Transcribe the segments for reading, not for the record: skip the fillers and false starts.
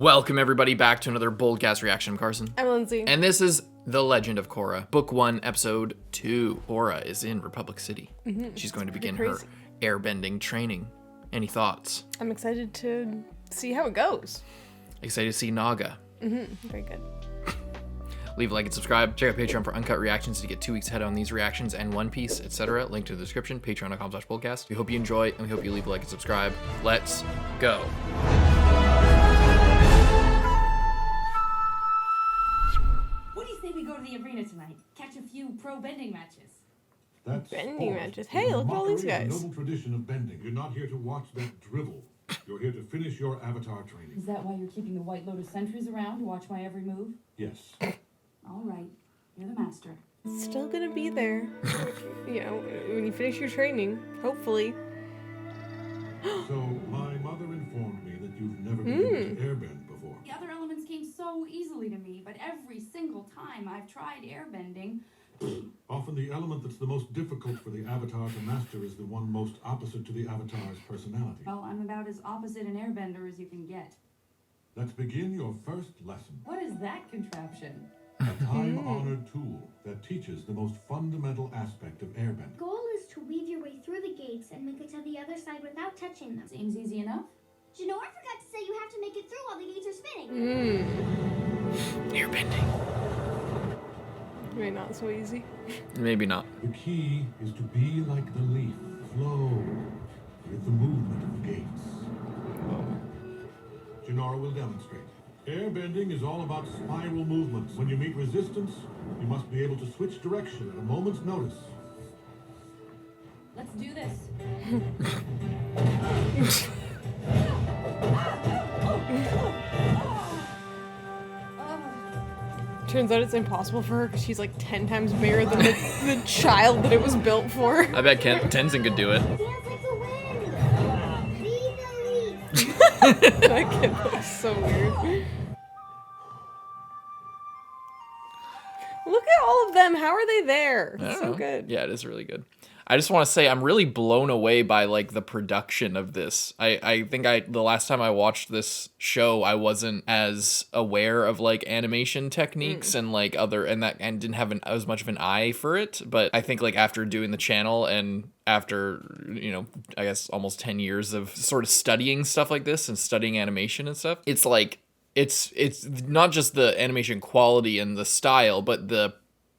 Welcome everybody back to another BOLDcast reaction. I'm Carson. I'm Lindsay. And this is The Legend of Korra, Book 1, Episode 2. Korra is in Republic City. Mm-hmm. She's going to begin her airbending training. Any thoughts? I'm excited to see how it goes. Excited to see Naga. Very good. Leave a like and subscribe. Check out Patreon for uncut reactions to get 2 weeks ahead on these reactions and One Piece, etc. Link to the description, patreon.com/BOLDcast. We hope you enjoy and we hope you leave a like and subscribe. Let's go. We go to the arena tonight, catch a few pro bending matches. That's bending matches. Hey, look at all these guys. Noble tradition of bending. You're not here to watch that drivel. You're here to finish your avatar training. Is that why you're keeping the White Lotus sentries around to watch my every move? Yes. All right, you're the master. It's still gonna be there. You know, when you finish your training, hopefully. So my mother informed me that you've never been able to airbend before. The other elements came so easily to me, but every single time I've tried airbending... Often the element that's the most difficult for the avatar to master is the one most opposite to the avatar's personality. Well, I'm about as opposite an airbender as you can get. Let's begin your first lesson. What is that contraption? A time-honored tool that teaches the most fundamental aspect of airbending. The goal is to weave your way through the gates and make it to the other side without touching them. Seems easy enough. Janora forgot to say you have to make it through while the gates are spinning. Airbending. Maybe not so easy. Maybe not. The key is to be like the leaf, flow with the movement of the gates. Janora will demonstrate. Airbending is all about spiral movements. When you meet resistance, you must be able to switch direction at a moment's notice. Let's do this. Turns out it's impossible for her because she's like 10 times bigger than the child that it was built for. I bet Tenzin could do it. Dance like the wind. Be the leaf. That kid looks so weird. Look at all of them. How are they there? It's so good. Yeah, it is really good. I just want to say I'm really blown away by like the production of this. I think the last time I watched this show, I wasn't as aware of like animation techniques and like and didn't have as much of an eye for it. But I think like after doing the channel and after, you know, I guess almost 10 years of sort of studying stuff like this and studying animation and stuff, it's like it's not just the animation quality and the style, but the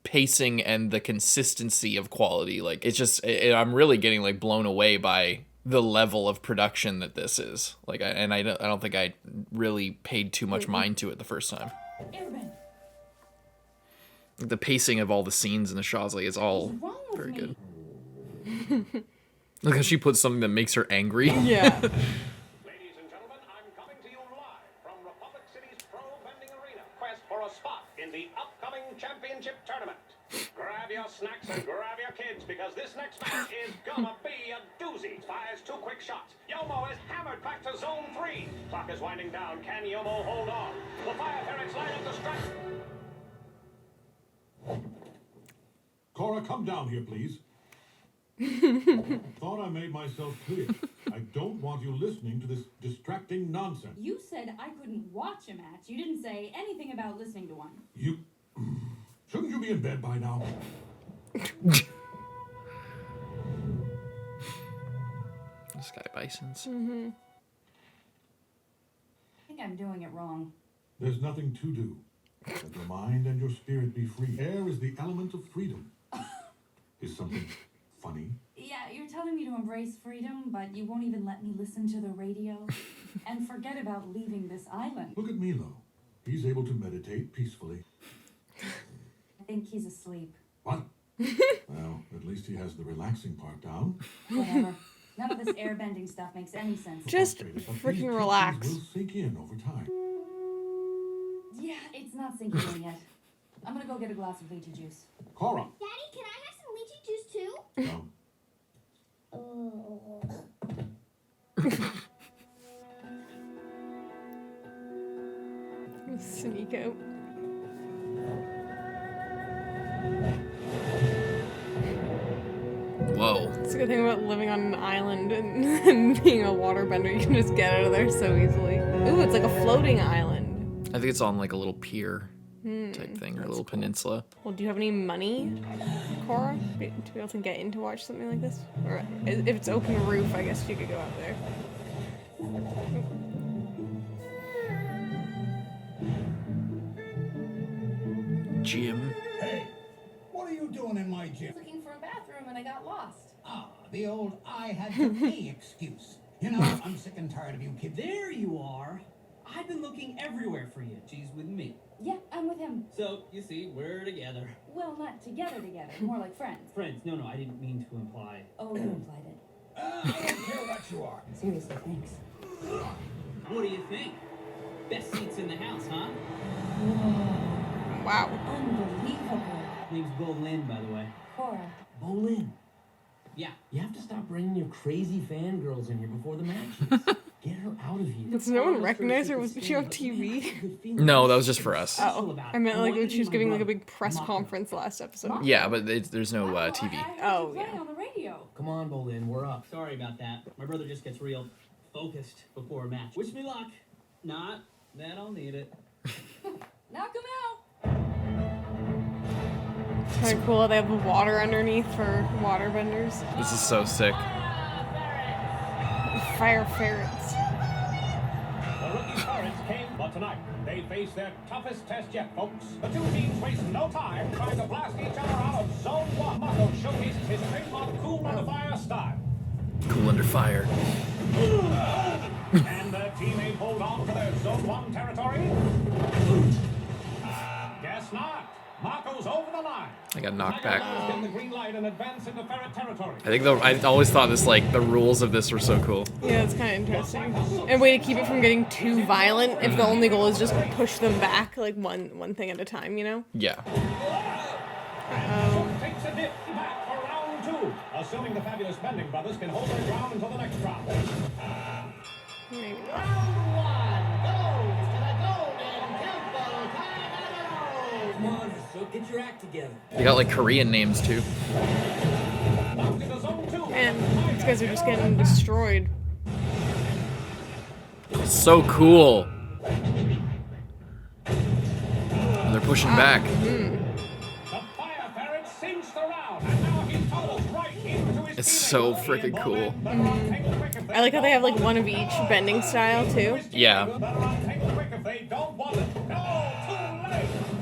pacing and the consistency of quality. Like it's just I'm really getting like blown away by the level of production that this is. Like I don't think I really paid too much mind to it the first time. Airbend. The pacing of all the scenes and the shots, like it's all very good. Look how she puts something that makes her angry. Yeah. Ladies and gentlemen, I'm coming to you live from Republic City's Pro Bending Arena. Quest for a spot in the upcoming championship tournament. Grab your snacks and grab your kids because this next match is gonna be a doozy. Fires 2 quick shots. Yomo is hammered back to zone 3. Clock is winding down. Can Yomo hold on? The fire parents line up the strike. Korra, come down here, please. Thought I made myself clear. I don't want you listening to this distracting nonsense. You said I couldn't watch a match. You didn't say anything about listening to one. Shouldn't you be in bed by now? Sky Bisons. I think I'm doing it wrong. There's nothing to do. Let your mind and your spirit be free. Air is the element of freedom. Is something funny? Yeah, you're telling me to embrace freedom, but you won't even let me listen to the radio? And forget about leaving this island. Look at Milo. He's able to meditate peacefully. I think he's asleep. What? Well, at least he has the relaxing part down. Whatever. None of this airbending stuff makes any sense. Just But these freaking teachings relax. will sink in over time. Yeah, it's not sinking in yet. I'm gonna go get a glass of lychee juice. Korra! Daddy, can I have some lychee juice too? No. Sneak out. Whoa. It's a good thing about living on an island and being a waterbender. You can just get out of there so easily. Ooh, it's like a floating island. I think it's on like a little pier type thing or a little peninsula. Well, do you have any money, Korra, to be able to get in to watch something like this? Or if it's open roof, I guess you could go out there. Gym. Hey, what are you doing in my gym? Looking for a bathroom and I got lost. Ah, the old I had to pee excuse. You know, I'm sick and tired of you kids. There you are. I've been looking everywhere for you. She's with me. Yeah, I'm with him. So, you see, we're together. Well, not together, more like friends. Friends. No, I didn't mean to imply. Oh, you implied it. I don't care what you are. Seriously, thanks. What do you think? Best seats in the house, huh? Wow. Unbelievable. Name's Bolin, by the way. Korra. Bolin. Yeah. You have to stop bringing your crazy fangirls in here before the matches. Get her out of here. Does no one recognize her? Was she on TV? No, that was just for us. Oh, I meant like when she was giving like a big press conference last episode. Yeah, but there's no TV. Oh, yeah. On the radio. Come on, Bolin, we're up. Sorry about that. My brother just gets real focused before a match. Wish me luck. Not that I'll need it. Knock him out. It's kind of cool. They have the water underneath for water benders. This is so sick. Fire ferrets. The rookie Pirates came, but tonight they face their toughest test yet, folks. The two teams waste no time trying to blast each other out of Zone 1. Mako showcases his trademark cool under fire style. Cool under fire. And the teammate hold on to their Zone 1 territory? Guess not. Mako's over the line. I got knocked back. Get the green light and advance into ferret territory. I think I always thought this like the rules of this were so cool. Yeah, it's kind of interesting. And a way to keep it from getting too violent if the only goal is just push them back like one thing at a time, you know? Yeah. Takes a dip back for round 2, assuming the fabulous Bending brothers can hold their ground until the next round. Maybe not. Round one goes to the Golden Temple Tiger. Come on, so get your act together. They got like Korean names too. Knocked into Zone 2. And these guys are just getting destroyed. So cool. And they're pushing back. The fire ferret cinched the round, and now he tumbles right into his It's so freaking cool. I like how they have like one of each bending style too. Yeah.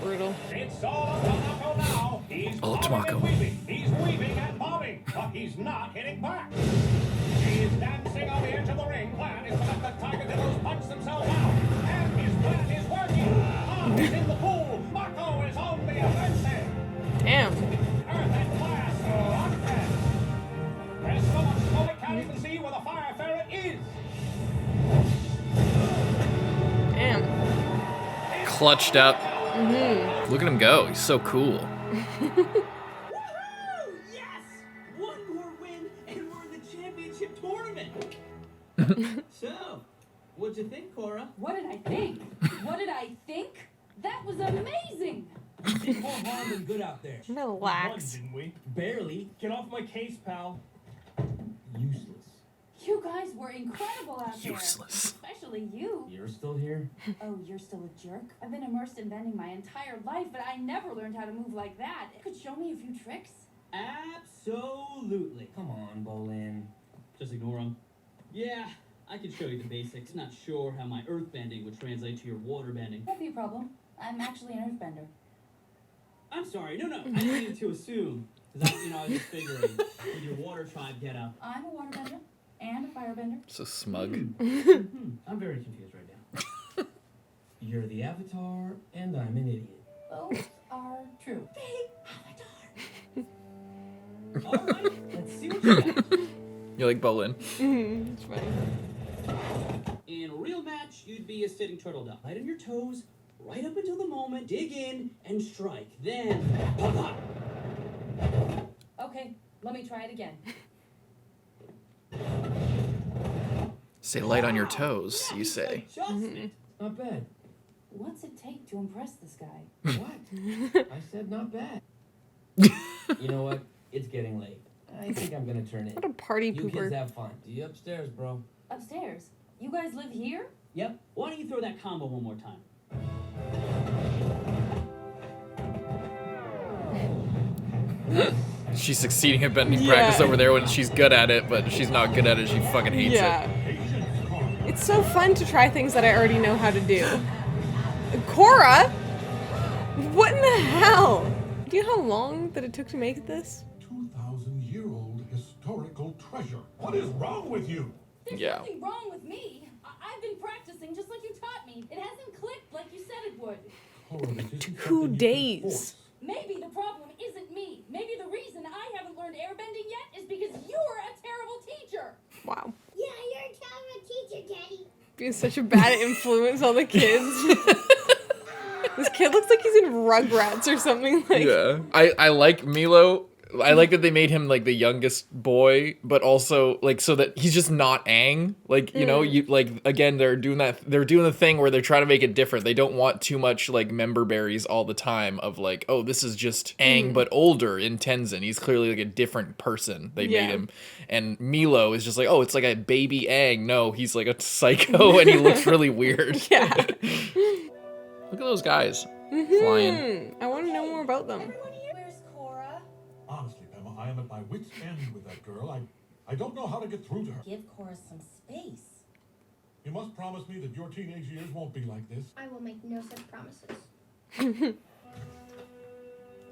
Brutal. It's all up to Mako now. He's All up to bobbing and Mako. weaving. He's weaving and bobbing, but he's not hitting back. He's dancing on the edge of the ring. Plan is to let the Tiger Dillos punch themselves out. And his plan is working. Tom is in the pool. Mako is on the offensive. Damn. Earth and glass locked fast. There's so much smoke, I can't even see where the fire ferret is. Damn. Clutched up. Look at him go. He's so cool. Woohoo! Yes! One more win, and we're in the championship tournament. So, what'd you think, Korra? What did I think? What did I think? That was amazing. You did more harm than good out there. Relax. Didn't we? Barely. Get off my case, pal. Useless. You guys were incredible out there. Useless. Especially you. You're still here? Oh, you're still a jerk? I've been immersed in bending my entire life, but I never learned how to move like that. Could show me a few tricks? Absolutely. Come on, Bolin. Just ignore him. Yeah, I can show you the basics. Not sure how my earth bending would translate to your water bending. Won't be a problem. I'm actually an earthbender. I'm sorry, no, I didn't mean to assume. Because I was just figuring, with your water tribe get up. I'm a waterbender and a firebender. So smug. I'm very confused right now. You're the Avatar, and I'm an idiot. Both are true. Alright, let's see what you got. You like Bolin? It's funny. In a real match, you'd be a sitting turtle dove. Light on your toes, right up until the moment, dig in, and strike. Then, pop. Okay, let me try it again. Say light on your toes, you say. Adjustment. Not bad. What's it take to impress this guy? What? I said not bad. You know what? It's getting late. I think I'm gonna turn in. What a party You kids pooper. have fun. See you upstairs, bro. Upstairs. You guys live here? Yep. Why don't you throw that combo one more time? She's succeeding at bending practice over there when she's good at it, but she's not good at it. She fucking hates it. It's so fun to try things that I already know how to do. Korra? What in the hell? Do you know how long that it took to make this? 2,000-year-old historical treasure. What is wrong with you? There's Yeah. nothing wrong with me. I've been practicing just like you taught me. It hasn't clicked like you said it would. Korra, this isn't 2 something you can days. force. Maybe the problem isn't me. Maybe the reason I haven't learned airbending yet is because you're a terrible teacher. Wow. Yeah, you're a terrible teacher, Daddy. Being such a bad influence on the kids. This kid looks like he's in Rugrats or something. Like. Yeah. I like Milo. I like that they made him like the youngest boy, but also like so that he's just not Aang. Like, you know, you like again they're doing the thing where they're trying to make it different. They don't want too much like member berries all the time of like, oh, this is just Aang but older in Tenzin. He's clearly like a different person. They made him. And Milo is just like, oh, it's like a baby Aang. No, he's like a psycho and he looks really weird. Yeah. Look at those guys flying. I want to know more about them. Where's Korra? Honestly, Pema, I am at my wit's end with that girl. I don't know how to get through to her. Give Korra some space. You must promise me that your teenage years won't be like this. I will make no such promises.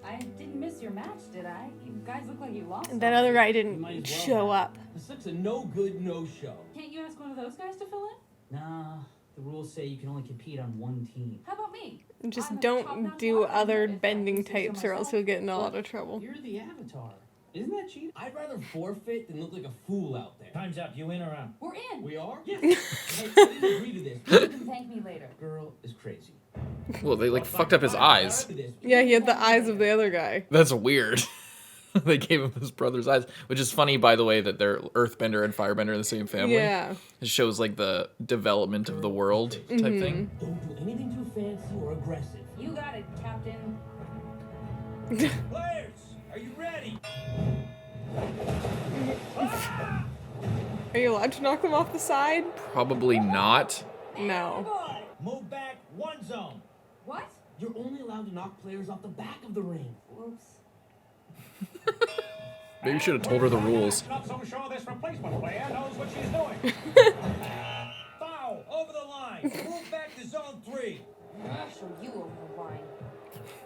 I didn't miss your match, did I? You guys look like you lost. That other guy You might didn't as well show have. up. This looks a no-good, no-show. Can't you ask one of those guys to fill in? Nah, the rules say you can only compete on one team. How about me? Just I'm a don't top-notch do walker, other if I bending say so types or else myself. you'll get in a lot of trouble. You're the avatar. Isn't that cheating? I'd rather forfeit than look like a fool out there. Time's up. You in or out? We're in. We are? Yes. Hey, I didn't agree to this. You can thank me later. Girl is crazy. Well, they like fucked up his eyes. Yeah, he had the eyes of the other guy. That's weird. They gave him his brother's eyes, which is funny, by the way, that they're Earthbender and Firebender in the same family. Yeah. It shows like the development of the world type thing. Don't do anything too fancy or aggressive. You got it, Captain. Players, are you ready? Are you allowed to knock them off the side? Probably not. No. Move back one zone. What? You're only allowed to knock players off the back of the ring. Whoops. Maybe you should have told her the rules. Not so sure this replacement player knows what she's doing. Foul, over the line. Move back to zone 3. I'll show you over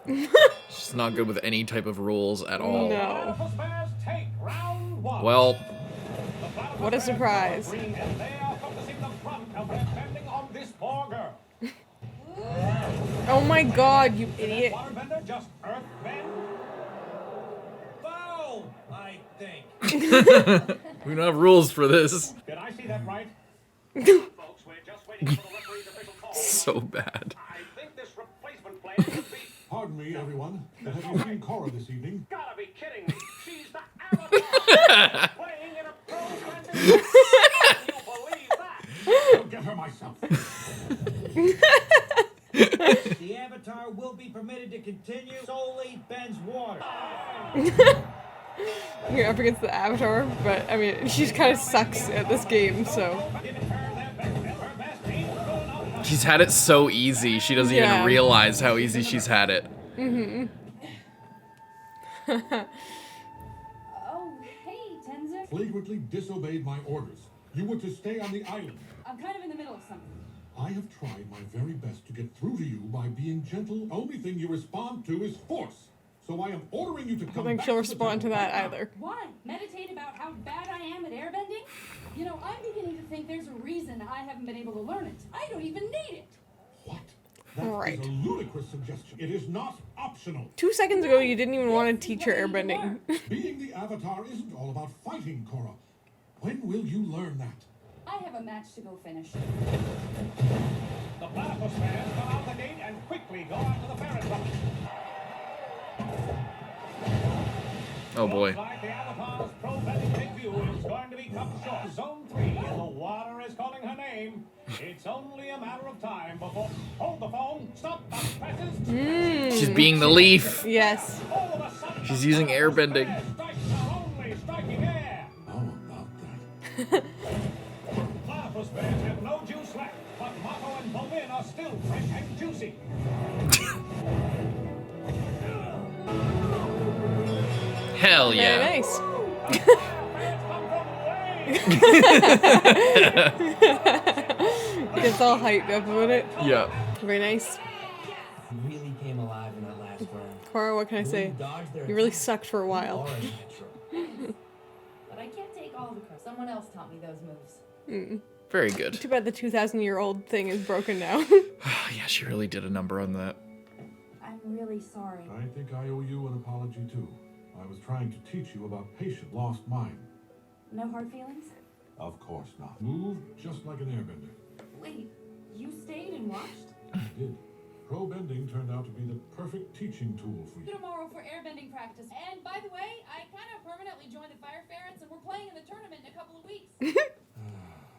the line. She's not good with any type of rules at all. No. Platypus bears take round 1. Well, What a surprise. Green, and they are focusing the brunt of their bending on this poor girl. Oh my god, you idiot. Waterbender just earth bend. Foul, I think. we don't have rules for this. Did I see that right? Folks, we're just waiting for the referee's official call. So bad. I think this replacement player should be. Pardon me, everyone. Have you seen Korra this evening? Gotta be kidding me. She's the avatar playing in a pro bending. Can you believe that? I'll get her myself. The avatar will be permitted to continue. Solely bends water. You're up against the Avatar, but I mean, she kind of sucks at this game, so. She's had it so easy, she doesn't Yeah. even realize how easy she's had it. Oh, hey, Tenzin. Flagrantly disobeyed my orders. You were to stay on the island. I'm kind of in the middle of something. I have tried my very best to get through to you by being gentle. Only thing you respond to is force. So I am ordering you to I come don't think back she'll to the respond to temple that right now. either. Why? Meditate about how bad I am at airbending? You know, I'm beginning to think there's a reason I haven't been able to learn it. I don't even need it. What? That Right. is a ludicrous suggestion. It is not optional. 2 seconds ago, you didn't even want to teach her airbending. Being the Avatar isn't all about fighting, Korra. When will you learn that? I have a match to go finish. The platypus bears come out the gate and quickly go after the ferret bucket. Oh boy. Looks like the avatar's pro bending big view is going to be cut short. Zone 3, and the water is calling her name. It's only a matter of time before. Hold the phone. Stop. Presses. She's being the leaf. Yes. All of a sudden, She's using airbending. strikes are only striking air. How about that? Platypus bears have no juice left, but must easy. Hell Very yeah. nice. Gets all hyped up about it. Yeah. Very nice. Really came alive in that last round. Korra, what can I The way say? you dodged their You really attacks, sucked for a you while. are a natural. But I can't take all the credit. Someone else taught me those moves. Very good. Too bad the 2,000-year-old thing is broken now. Yeah, she really did a number on that. I'm really sorry. I think I owe you an apology too. I was trying to teach you about patient lost mind. No hard feelings? Of course not. Move just like an airbender. Wait, you stayed and watched? I did. Pro bending turned out to be the perfect teaching tool for you. Tomorrow for airbending practice. And by the way, I kind of permanently joined the Fire Ferrets and we're playing in the tournament in a couple of weeks.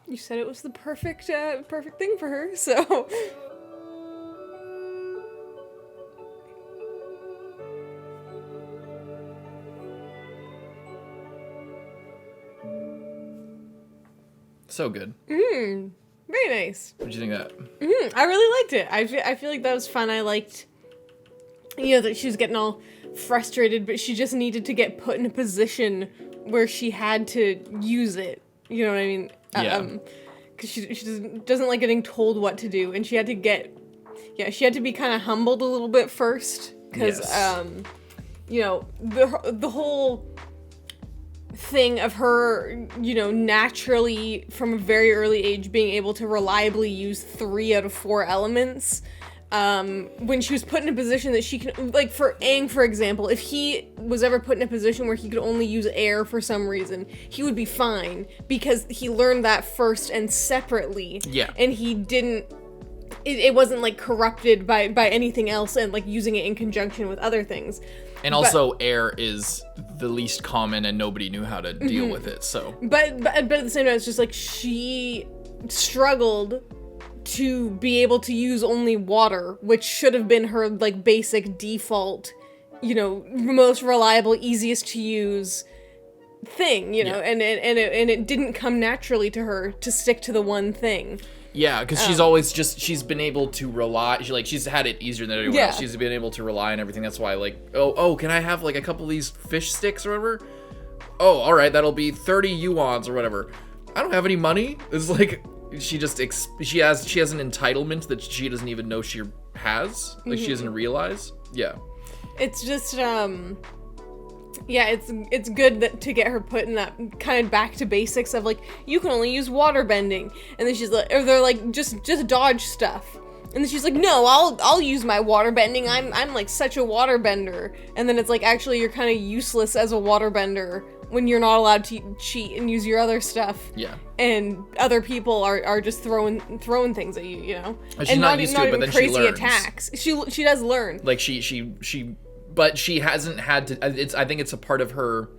You said it was the perfect thing for her, so... So good. Very nice. What do you think of that? I really liked it. I feel like that was fun. I liked, that she was getting all frustrated, but she just needed to get put in a position where she had to use it. You know what I mean? Yeah. Because she doesn't like getting told what to do, and she had to she had to be kind of humbled a little bit first, because, Yes. the whole thing of her, naturally from a very early age being able to reliably use 3 out of 4 elements, when she was put in a position that she can, like for Aang, for example, if he was ever put in a position where he could only use air for some reason, he would be fine because he learned that first and separately. Yeah. And he didn't, it wasn't like corrupted by anything else and like using it in conjunction with other things. And also, air is the least common, and nobody knew how to deal with it. So, But at the same time, it's just like she struggled to be able to use only water, which should have been her like basic default, most reliable, easiest to use thing, and it didn't come naturally to her to stick to the one thing. yeah, because she's been able to rely. She's had it easier than anyone else. She's been able to rely on everything. That's why, can I have like a couple of these fish sticks or whatever? Oh, all right, that'll be 30 yuans or whatever. I don't have any money. It's like she has an entitlement that she doesn't even know she has. Like she doesn't realize. Yeah. It's just it's good to get her put in that kind of back to basics of like, you can only use water bending, and then she's like, or they're like, just dodge stuff, and then she's like, no, I'll use my water bending. I'm like such a water bender, and then it's like, actually you're kind of useless as a water bender when you're not allowed to cheat and use your other stuff. Yeah. And other people are just throwing things at you, And she's not used to it, but then she learns. Attacks. She does learn. Like but she hasn't had to. I think it's a part of her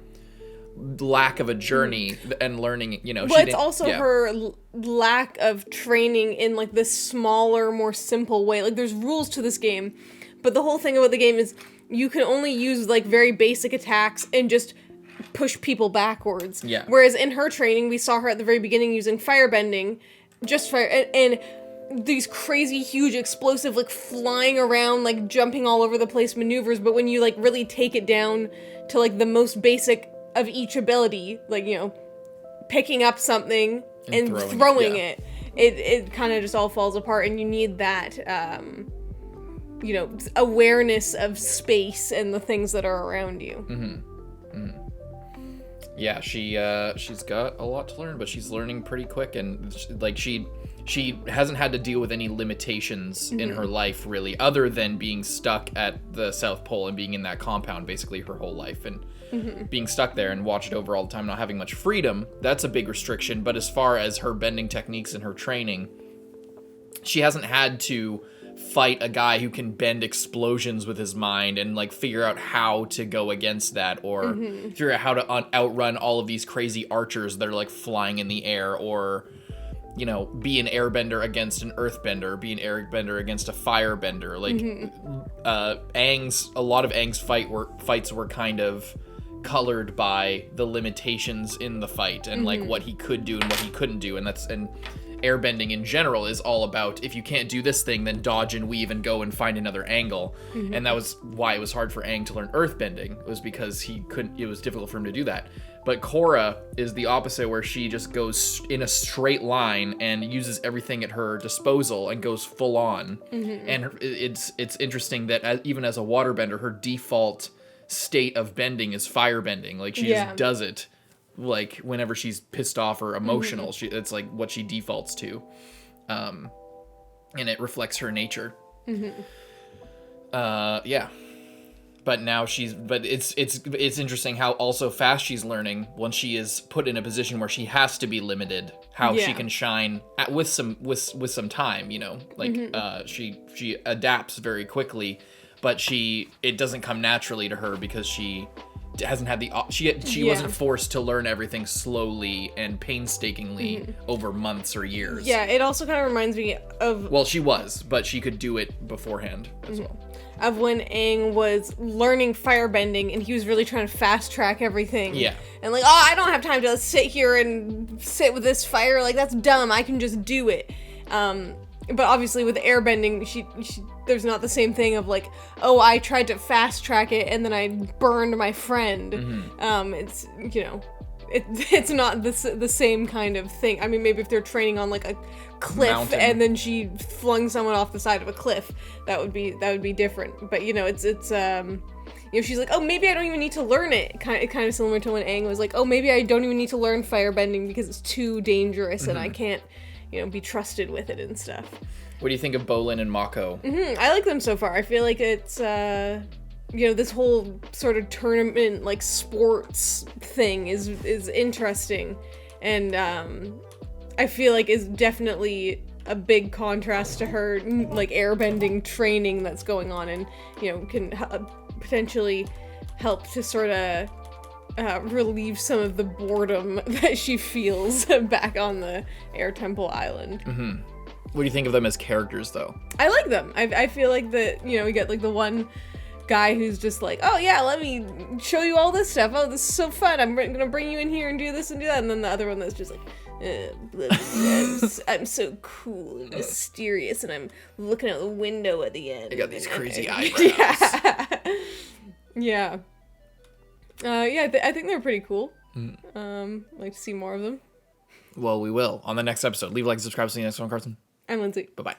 lack of a journey and learning. But it's also her lack of training in like this smaller, more simple way. Like there's rules to this game, but the whole thing about the game is you can only use like very basic attacks and just push people backwards. Yeah. Whereas in her training, we saw her at the very beginning using firebending, just fire and these crazy huge explosive like flying around like jumping all over the place maneuvers, but when you like really take it down to like the most basic of each ability, like picking up something and throwing it kind of just all falls apart, and you need that awareness of space and the things that are around you. Yeah, she's got a lot to learn, but she's learning pretty quick, and like she hasn't had to deal with any limitations in her life really, other than being stuck at the South Pole and being in that compound basically her whole life, and being stuck there and watched over all the time, not having much freedom. That's a big restriction. But as far as her bending techniques and her training, she hasn't had to fight a guy who can bend explosions with his mind and like figure out how to go against that, or figure out how to outrun all of these crazy archers that are like flying in the air, or be an airbender against an earthbender, be an airbender against a firebender. Like a lot of Aang's fights were kind of colored by the limitations in the fight and like what he could do and what he couldn't do, and airbending in general is all about, if you can't do this thing, then dodge and weave and go and find another angle. And that was why it was hard for Aang to learn earthbending. It was because it was difficult for him to do that. But Korra is the opposite, where she just goes in a straight line and uses everything at her disposal and goes full on. And it's interesting that even as a waterbender, her default state of bending is firebending. Like, she just does it, like, whenever she's pissed off or emotional. It's like what she defaults to, and it reflects her nature. Yeah. But now it's interesting how also fast she's learning once she is put in a position where she has to be limited, how she can shine with some time, you know, like she adapts very quickly, but it doesn't come naturally to her because she hasn't had she wasn't forced to learn everything slowly and painstakingly over months or years. Yeah, it also kind of reminds me of... Well, she was, but she could do it beforehand as well. Of when Aang was learning firebending and he was really trying to fast track everything. Yeah. And like, oh, I don't have time to sit here and sit with this fire. Like, that's dumb. I can just do it. But obviously with airbending, she there's not the same thing of like, oh, I tried to fast track it and then I burned my friend. It's, you know, it's not the same kind of thing. I mean, maybe if they're training on like a cliff mountain, and then she flung someone off the side of a cliff, that would be different. But you know, it's you know, she's like, oh, maybe I don't even need to learn it. Kind of similar to when Aang was like, oh, maybe I don't even need to learn firebending because it's too dangerous and I can't, you know, be trusted with it and stuff. What do you think of Bolin and Mako? I like them so far. I feel like it's you know, this whole sort of tournament, like, sports thing is interesting, and I feel like is definitely a big contrast to her, like, airbending training that's going on, and, you know, can potentially help to sort of relieve some of the boredom that she feels back on the Air Temple Island. What do you think of them as characters, though? I like them. I feel like that, you know, we get, like, the one guy who's just like, oh yeah, let me show you all this stuff. Oh, this is so fun. I'm gonna bring you in here and do this and do that. And then the other one that's just like, blah, blah, blah. I'm so cool and mysterious, and I'm looking out the window at the end. I got these crazy eyebrows. Yeah. I think they're pretty cool. Like to see more of them. Well, we will on the next episode. Leave a like, subscribe, see you next one, Carson. I'm Lindsay. Bye-bye.